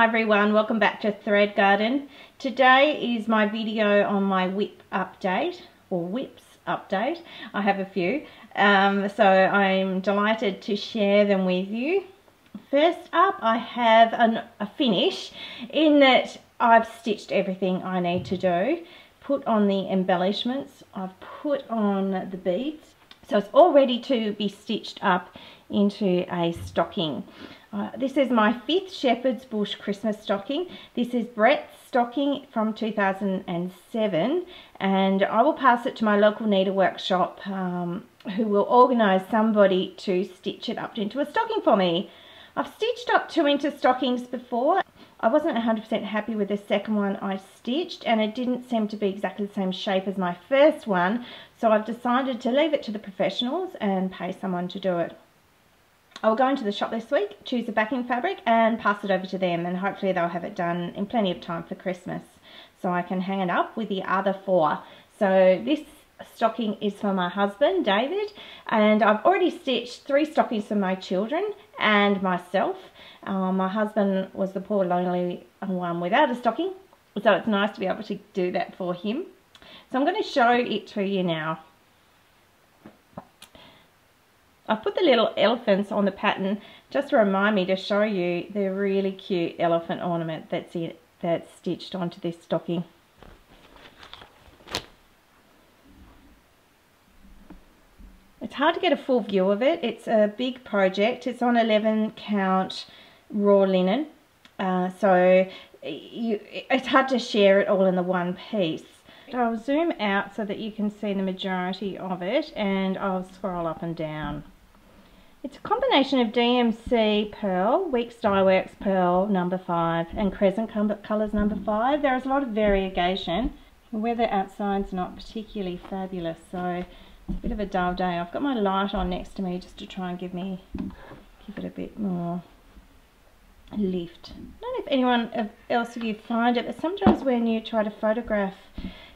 everyone, welcome back to Thread Garden. Today is my video on my whip update, or whips update. I have a few, so I'm delighted to share them with you. First up, I have a finish in that I've stitched everything I need to do, put on the embellishments, I've put on the beads, so it's all ready to be stitched up into a stocking. This is my 5th Shepherd's Bush Christmas stocking. This is Brett's stocking from 2007, and I will pass it to my local needle workshop who will organise somebody to stitch it up into a stocking for me. I've stitched up 2-inch stockings before. I wasn't 100% happy with the second one I stitched, and it didn't seem to be exactly the same shape as my first one, so I've decided to leave it to the professionals and pay someone to do it. I'll go into the shop this week, choose a backing fabric and pass it over to them, and hopefully they'll have it done in plenty of time for Christmas so I can hang it up with the other 4. So this stocking is for my husband, David, and I've already stitched 3 stockings for my children and myself. My husband was the poor lonely one without a stocking, so it's nice to be able to do that for him. So I'm going to show it to you now. I put the little elephants on the pattern just to remind me to show you the really cute elephant ornament that's stitched onto this stocking. It's hard to get a full view of it. It's a big project. It's on 11 count raw linen, so it's hard to share it all in the one piece. I'll zoom out so that you can see the majority of it, and I'll scroll up and down. It's a combination of DMC Pearl, Weeks Dye Works Pearl number 5 and Crescent Colours number 5. There is a lot of variegation. The weather outside's not particularly fabulous, so it's a bit of a dull day. I've got my light on next to me just to try and give it a bit more lift. I don't know if anyone else of you find it, but sometimes when you try to photograph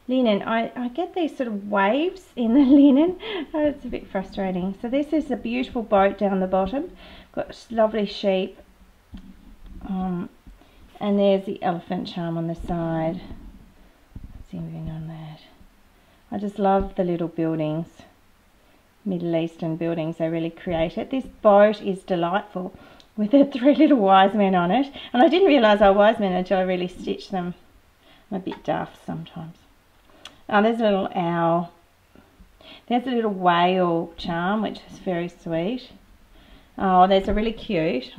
linen, I get these sort of waves in the linen. Oh, it's a bit frustrating. So this is a beautiful boat down the bottom, got lovely sheep, and there's the elephant charm on the side. Zooming on that. I just love the little buildings, Middle Eastern buildings. They really create it. This boat is delightful with the 3 little wise men on it, and I didn't realise they were wise men until I really stitched them. I'm a bit daft sometimes. Oh, there's a little owl. There's a little whale charm, which is very sweet. Oh, there's a really cute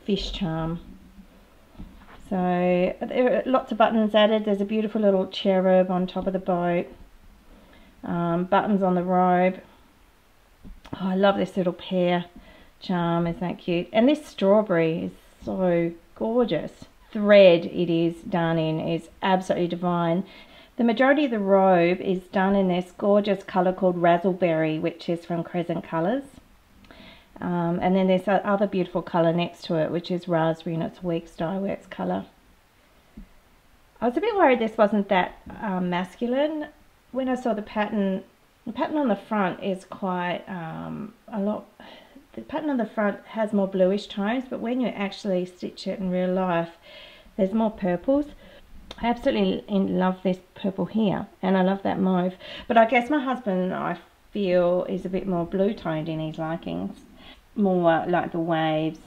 fish charm. So there are lots of buttons added. There's a beautiful little cherub on top of the boat. Buttons on the robe. Oh, I love this little pear charm. Isn't that cute? And this strawberry is so gorgeous. Thread it is done in is absolutely divine. The majority of the robe is done in this gorgeous colour called Razzleberry, which is from Crescent Colours. And then there's that other beautiful colour next to it, which is raspberry, and it's Weeks Dye Works colour. I was a bit worried this wasn't that masculine. When I saw the pattern on the front is quite the pattern on the front has more bluish tones, but when you actually stitch it in real life, there's more purples. I absolutely love this purple here, and I love that mauve, but I guess my husband, I feel, is a bit more blue toned in his likings, more like the waves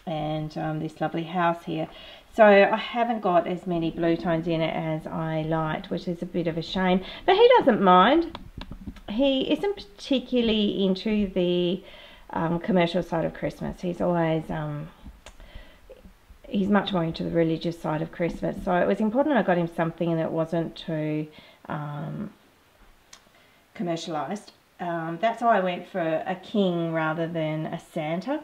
and this lovely house here. So I haven't got as many blue tones in it as I liked, which is a bit of a shame, but he doesn't mind. He isn't particularly into the commercial side of Christmas. He's always he's much more into the religious side of Christmas, so it was important I got him something that wasn't too commercialised. That's why I went for a king rather than a Santa,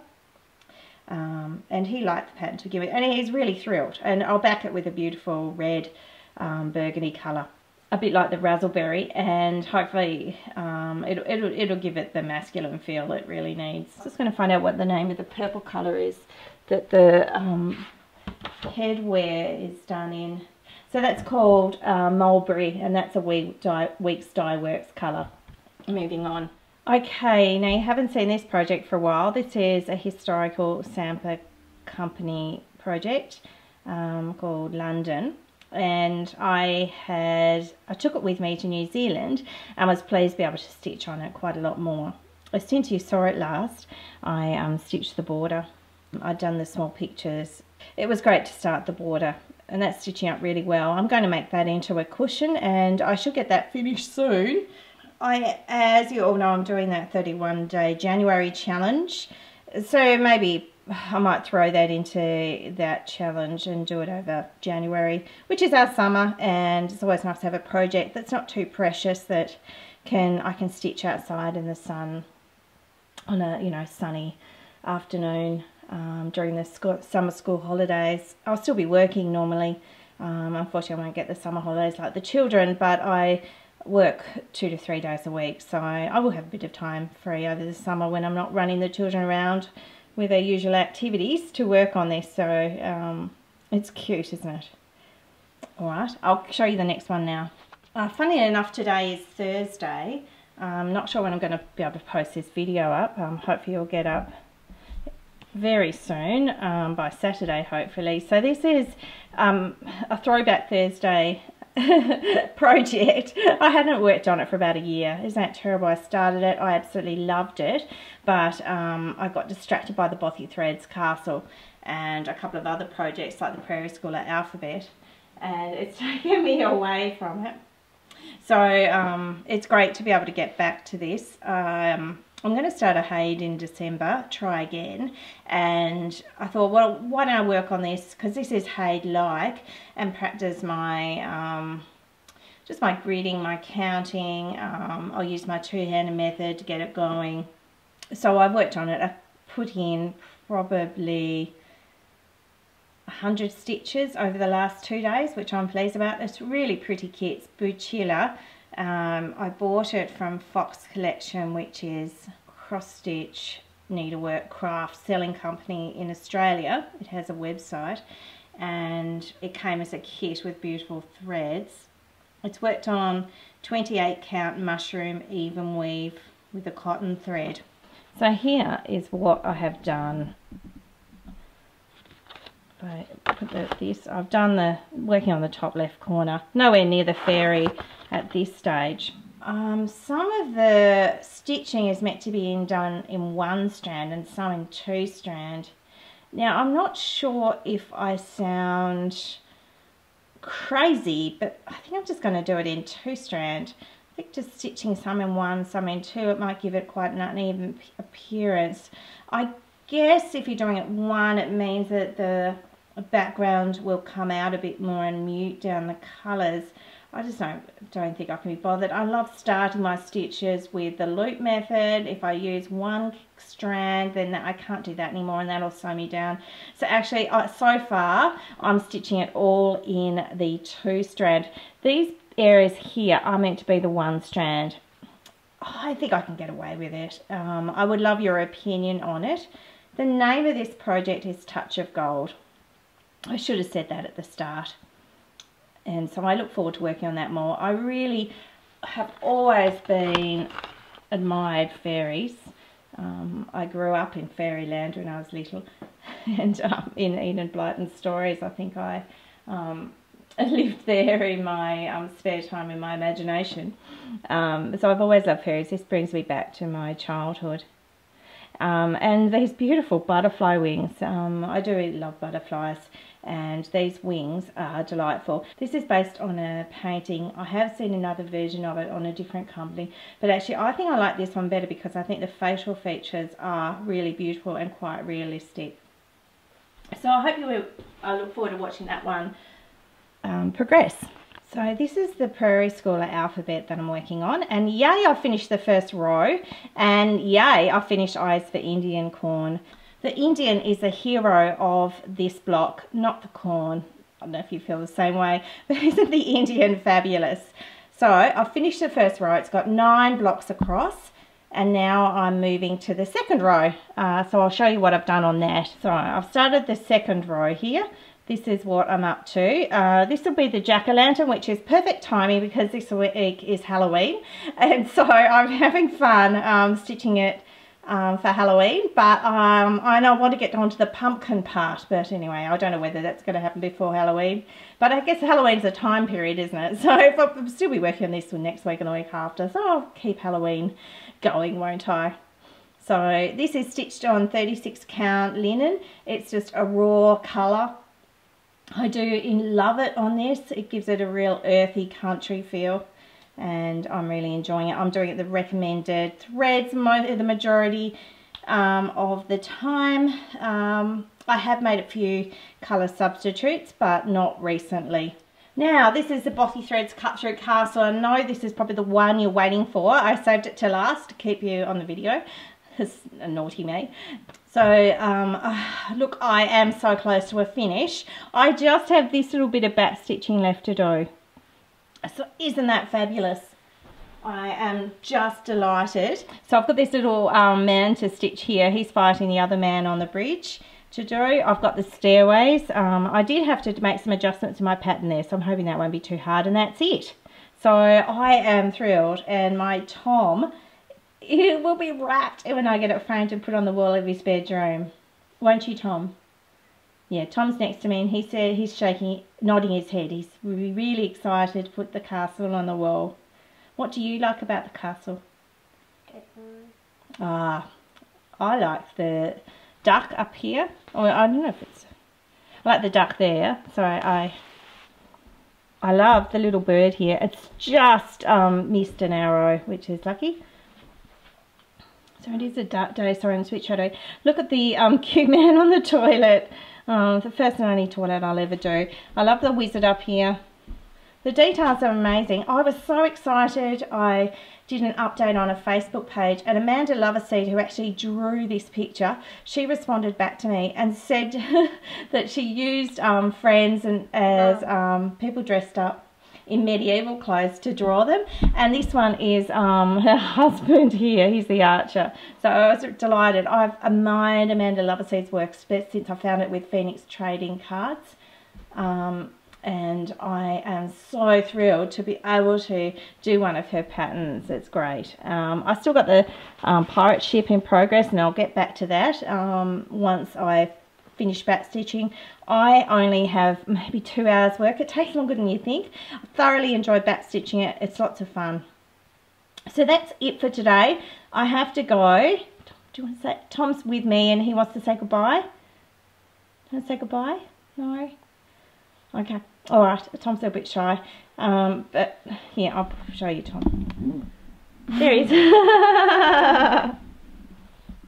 and he liked the pattern to give it, and he's really thrilled, and I'll back it with a beautiful red burgundy colour, a bit like the Razzleberry, and hopefully it'll give it the masculine feel it really needs. Just going to find out what the name of the purple colour is that the headwear is done in. So that's called Mulberry, and that's a Weeks Dye Works colour. Moving on. Okay, now you haven't seen this project for a while. This is a historical sampler company project called London, and I took it with me to New Zealand and was pleased to be able to stitch on it quite a lot more. Since you saw it last, I stitched the border. I'd done the small pictures. It was great to start the border, and that's stitching up really well. I'm going to make that into a cushion, and I should get that finished soon. As you all know, I'm doing that 31-day January challenge, so maybe I might throw that into that challenge and do it over January, which is our summer, and it's always nice to have a project that's not too precious, that I can stitch outside in the sun on a sunny afternoon during the summer school holidays. I'll still be working normally. Unfortunately, I won't get the summer holidays like the children, but I work 2 to 3 days a week, so I will have a bit of time free over the summer when I'm not running the children around with their usual activities to work on this. So it's cute, isn't it? Alright, I'll show you the next one now. Funny enough, today is Thursday. I'm not sure when I'm going to be able to post this video up. Hopefully it'll get up very soon, by Saturday hopefully. So this is a Throwback Thursday project. I hadn't worked on it for about a year. Isn't that terrible? I started it, I absolutely loved it, but I got distracted by the Bothy Threads Castle and a couple of other projects like the Prairie Schooler alphabet, and it's taken me away from it. So it's great to be able to get back to this. I'm going to start a Haid in December, try again, and I thought, well, why don't I work on this, because this is Haid-like, and practice my, just my gridding, my counting. I'll use my two-handed method to get it going. So I've worked on it. I've put in probably 100 stitches over the last 2 days, which I'm pleased about. It's really pretty kit. It's Bucilla. I bought it from Fox Collection, which is cross-stitch needlework craft selling company in Australia. It has a website, and it came as a kit with beautiful threads. It's worked on 28 count mushroom even weave with a cotton thread. So here is what I have done. I've done the working on the top left corner, nowhere near the fairy at this stage. Some of the stitching is meant to be done in 1 strand and some in 2 strand. Now I'm not sure if I sound crazy, but I think I'm just going to do it in 2 strand. I think just stitching some in 1, some in 2, it might give it quite an uneven appearance. I guess if you're doing it 1, it means that the background will come out a bit more and mute down the colours. I just don't think I can be bothered. I love starting my stitches with the loop method. If I use 1 strand, then I can't do that anymore, and that'll slow me down. So actually, so far, I'm stitching it all in the 2 strand. These areas here are meant to be the 1 strand. I think I can get away with it. I would love your opinion on it. The name of this project is Touch of Gold. I should have said that at the start. And so I look forward to working on that more. I really have always been admired fairies. I grew up in fairyland when I was little, and in Enid Blyton's stories, I think I lived there in my spare time, in my imagination. So I've always loved fairies. This brings me back to my childhood. And these beautiful butterfly wings. I do really love butterflies, and these wings are delightful. This is based on a painting. I have seen another version of it on a different company, but actually I think I like this one better because I think the facial features are really beautiful and quite realistic. So I look forward to watching that one progress. So this is the Prairie Schooler alphabet that I'm working on, and yay, I finished the first row, and yay, I finished Eyes for Indian Corn. The Indian is the hero of this block, not the corn. I don't know if you feel the same way, but isn't the Indian fabulous? So I finished the first row. It's got 9 blocks across, and now I'm moving to the second row. So I'll show you what I've done on that. So I've started the second row here. This is what I'm up to. This will be the jack-o'-lantern, which is perfect timing because this week is Halloween. And so I'm having fun stitching it for Halloween, but I know I want to get on to the pumpkin part, but anyway, I don't know whether that's going to happen before Halloween, but I guess Halloween's a time period, isn't it? So I'll still be working on this one next week and the week after, so I'll keep Halloween going, won't I? So this is stitched on 36 count linen. It's just a raw colour. I do love it on this. It gives it a real earthy country feel, and I'm really enjoying it. I'm doing it the recommended threads the majority of the time. I have made a few colour substitutes, but not recently. Now, this is the Bothy Threads Cut Through Castle. I know this is probably the one you're waiting for. I saved it to last to keep you on the video. It's a naughty me. So, look, I am so close to a finish. I just have this little bit of back stitching left to do. So, isn't that fabulous? I am just delighted. So, I've got this little man to stitch here. He's fighting the other man on the bridge to do. I've got the stairways. I did have to make some adjustments to my pattern there, so I'm hoping that won't be too hard, and that's it. So, I am thrilled, and my Tom... it will be wrapped when I get it framed and put on the wall of his bedroom. Won't you, Tom? Yeah, Tom's next to me and he said he's shaking, nodding his head. He's really excited to put the castle on the wall. What do you like about the castle? I like the duck up here. Oh, I don't know if it's... I like the duck there. So I love the little bird here. It's just missed an arrow, which is lucky. So it is a dark day, sorry, I'm switch shadow. Look at the cute man on the toilet. The first and only toilet I'll ever do. I love the wizard up here. The details are amazing. I was so excited. I did an update on a Facebook page, and Amanda Loverseed, who actually drew this picture, she responded back to me and said that she used friends and as people dressed up in medieval clothes to draw them, and this one is her husband here. He's the archer. So I was delighted. I've admired Amanda Loverseed's work since I found it with Phoenix Trading Cards, and I am so thrilled to be able to do one of her patterns. It's great. I still got the pirate ship in progress, and I'll get back to that once I finish back stitching. I only have maybe 2 hours work. It takes longer than you think. I thoroughly enjoyed back stitching it. It's lots of fun. So that's it for today. I have to go. Do you want to say? Tom's with me and he wants to say goodbye. Do you want to say goodbye? No? Okay. Alright. Tom's a little bit shy. But yeah, I'll show you Tom. There he is.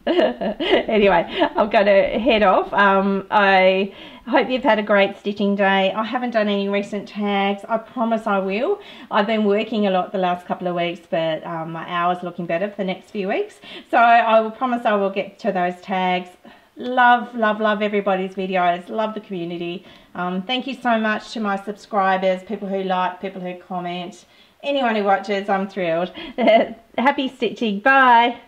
Anyway, I'm going to head off. I hope you've had a great stitching day. I haven't done any recent tags. I promise I will. I've been working a lot the last couple of weeks, but my hours are looking better for the next few weeks. So I will promise I will get to those tags. Love, love, love everybody's videos. Love the community. Thank you so much to my subscribers, people who like, people who comment, anyone who watches. I'm thrilled. Happy stitching. Bye.